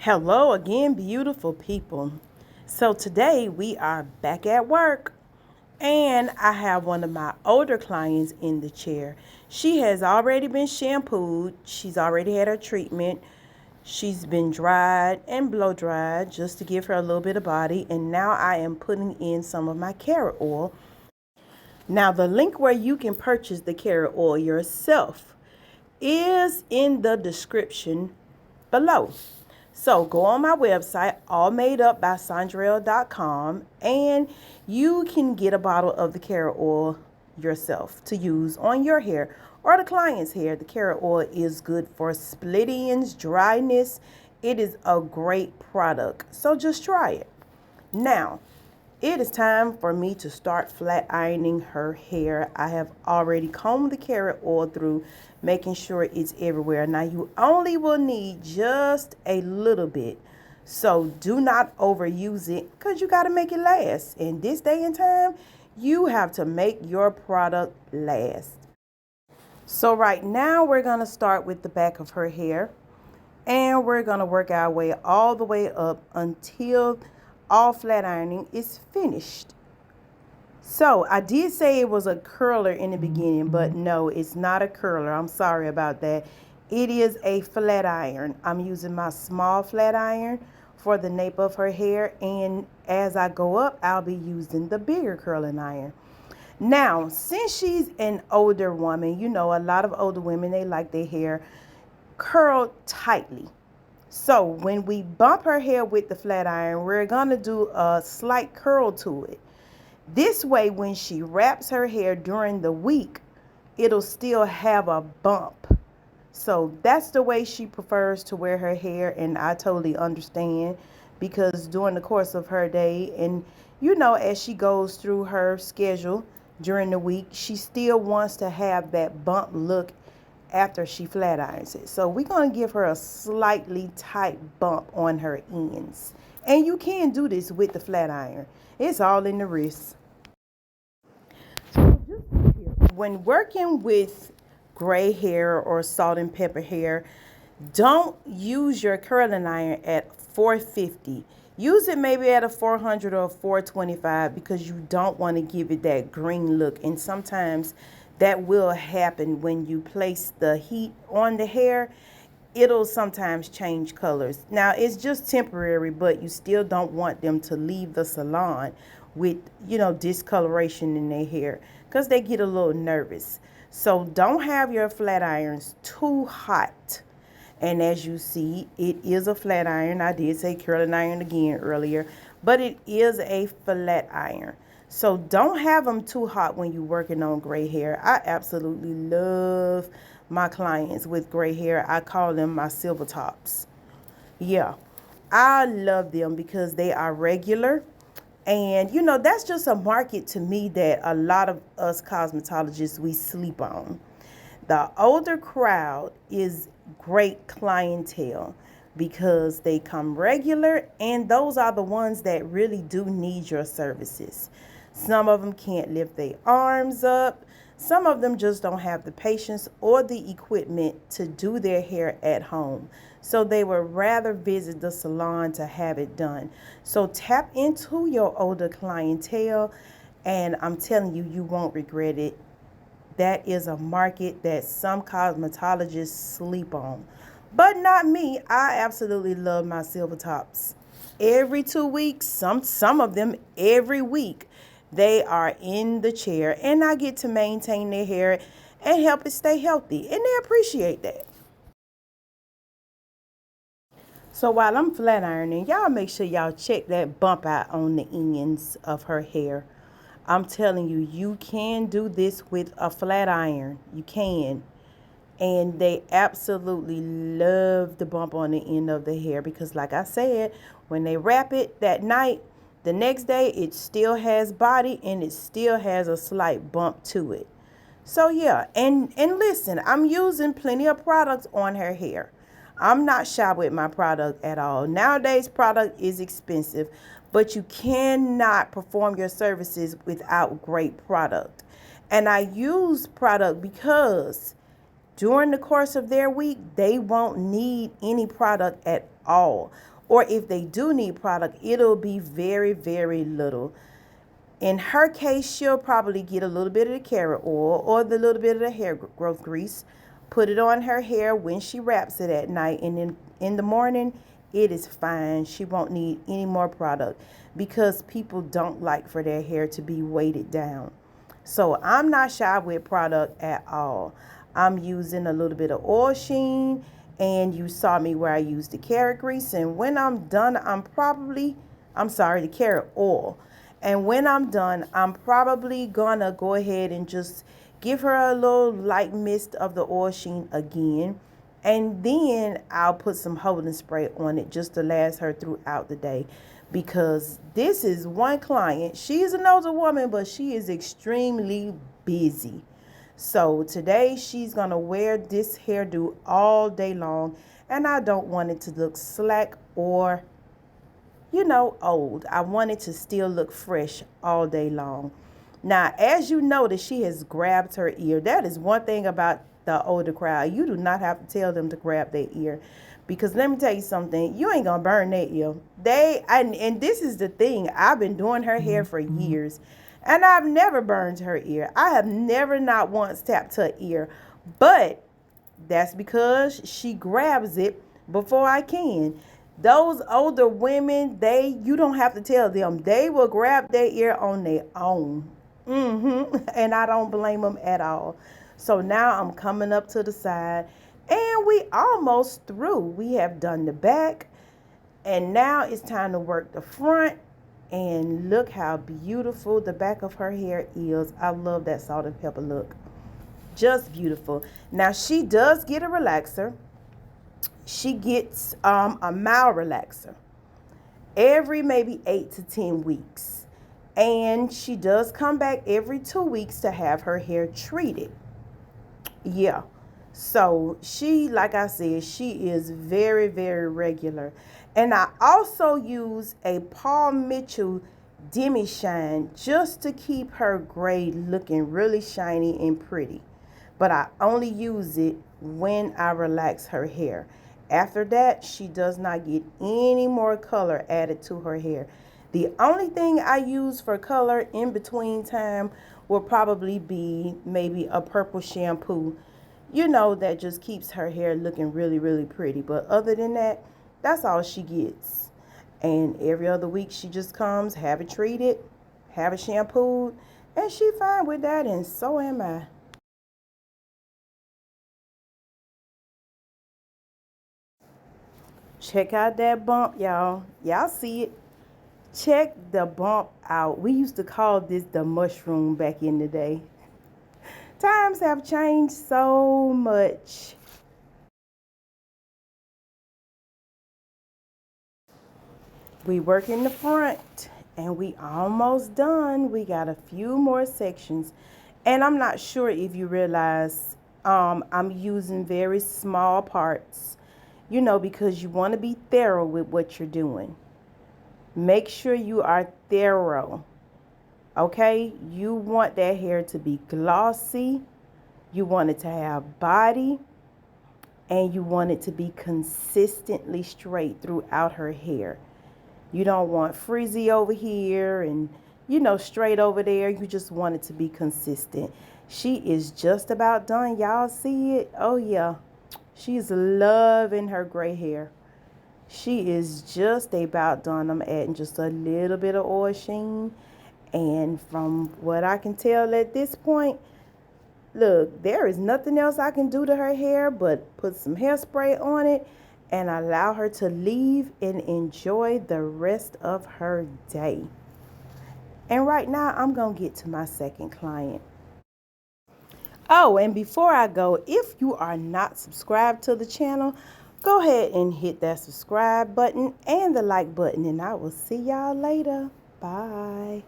Hello again, beautiful people. So today we are back at work and I have one of my older clients in the chair. She has already been shampooed. She's already had her treatment. She's been dried and blow dried just to give her a little bit of body. And now I am putting in some of my carrot oil. Now the link where you can purchase the carrot oil yourself is in the description below. So go on my website, allmadeupbysandrell.com, and you can get a bottle of the carrot oil yourself to use on your hair or the client's hair. The carrot oil is good for split ends, dryness. It is a great product. So just try it. Now, it is time for me to start flat ironing her hair. I have already combed the carrot oil through, making sure it's everywhere. Now you only will need just a little bit. So do not overuse it because you got to make it last. In this day and time, you have to make your product last. So right now we're going to start with the back of her hair. And we're going to work our way all the way up until all flat ironing is finished. So I did say it was a curler in the beginning, but no, it's not a curler. I'm sorry about that. It is a flat iron. I'm using my small flat iron for the nape of her hair, and as I go up, I'll be using the bigger curling iron. Now, since she's an older woman, you know, a lot of older women, they like their hair curled tightly. So when we bump her hair with the flat iron, we're going to do a slight curl to it. This way, when she wraps her hair during the week, it'll still have a bump. So that's the way she prefers to wear her hair, and I totally understand because during the course of her day and, you know, as she goes through her schedule during the week, she still wants to have that bump look after she flat irons it. So we're going to give her a slightly tight bump on her ends. And you can do this with the flat iron. It's all in the wrist. So just when working with gray hair or salt and pepper hair, don't use your curling iron at 450. Use it maybe at a 400 or 425 because you don't want to give it that green look. And sometimes that will happen when you place the heat on the hair. It'll sometimes change colors. Now, it's just temporary, but you still don't want them to leave the salon with, you know, discoloration in their hair because they get a little nervous. So don't have your flat irons too hot. And as you see, it is a flat iron. I did say curling iron again earlier, but it is a flat iron. So don't have them too hot when you're working on gray hair. I absolutely love my clients with gray hair. I call them my silver tops. Yeah, I love them because they are regular. And, you know, that's just a market to me that a lot of us cosmetologists, we sleep on. The older crowd is great clientele because they come regular, and those are the ones that really do need your services. Some of them can't lift their arms up. Some of them just don't have the patience or the equipment to do their hair at home. So they would rather visit the salon to have it done. So tap into your older clientele, and I'm telling you, you won't regret it. That is a market that some cosmetologists sleep on. But not me. I absolutely love my silver tops. Every 2 weeks, some of them every week, they are in the chair, and I get to maintain their hair and help it stay healthy, and they appreciate that. So while I'm flat ironing, y'all make sure y'all check that bump out on the ends of her hair. I'm telling you, you can do this with a flat iron. You can. And they absolutely love the bump on the end of the hair because, like I said, when they wrap it that night, the next day it still has body and it still has a slight bump to it. So yeah, and listen, I'm using plenty of products on her hair. I'm not shy with my product at all. Nowadays, product is expensive, but you cannot perform your services without great product. And I use product because during the course of their week, they won't need any product at all. Or if they do need product, it'll be very, very little. In her case, she'll probably get a little bit of the carrot oil or the little bit of the hair growth grease, put it on her hair when she wraps it at night, and then in the morning, it is fine. She won't need any more product because people don't like for their hair to be weighted down. So I'm not shy with product at all. I'm using a little bit of oil sheen, and you saw me where I used the carrot grease. And when I'm done, the carrot oil. And when I'm done, I'm probably gonna go ahead and just give her a little light mist of the oil sheen again. And then I'll put some holding spray on it just to last her throughout the day. Because this is one client. She is an older woman, but she is extremely busy. So today she's gonna wear this hairdo all day long. And I don't want it to look slack or old. I want it to still look fresh all day long. Now, as you notice, she has grabbed her ear. That is one thing about the older crowd. You do not have to tell them to grab their ear. Because let me tell you something, you ain't gonna burn their ear. And this is the thing, I've been doing her hair for years. And I've never burned her ear. I have never not once tapped her ear. But that's because she grabs it before I can. Those older women, you don't have to tell them. They will grab their ear on their own. And I don't blame them at all. So now I'm coming up to the side, and we almost through. We have done the back, and now it's time to work the front. And look how beautiful the back of her hair is. I love that salt and pepper look. Just beautiful. Now she does get a relaxer. She gets a mild relaxer every maybe 8 to 10 weeks. And she does come back every 2 weeks to have her hair treated. Yeah. So she, like I said, she is very, very regular. And I also use a Paul Mitchell Demi Shine just to keep her gray looking really shiny and pretty. But I only use it when I relax her hair. After that, she does not get any more color added to her hair. The only thing I use for color in between time will probably be maybe a purple shampoo, that just keeps her hair looking really, really pretty. But other than that, that's all she gets. And every other week she just comes, have it treated, have it shampooed, and she fine with that, and so am I. Check out that bump, y'all. Y'all see it? Check the bump out. We used to call this the mushroom back in the day. Times have changed so much. We work in the front, and we almost done. We got a few more sections. And I'm not sure if you realize I'm using very small parts, because you want to be thorough with what you're doing. Make sure you are thorough. Okay? You want that hair to be glossy. You want it to have body. And you want it to be consistently straight throughout her hair. You don't want frizzy over here and, straight over there. You just want it to be consistent. She is just about done. Y'all see it? Oh, yeah. She's loving her gray hair. She is just about done. I'm adding just a little bit of oil sheen. And from what I can tell at this point, look, there is nothing else I can do to her hair but put some hairspray on it and allow her to leave and enjoy the rest of her day. And right now, I'm going to get to my second client. Oh, and before I go, if you are not subscribed to the channel, go ahead and hit that subscribe button and the like button, and I will see y'all later. Bye.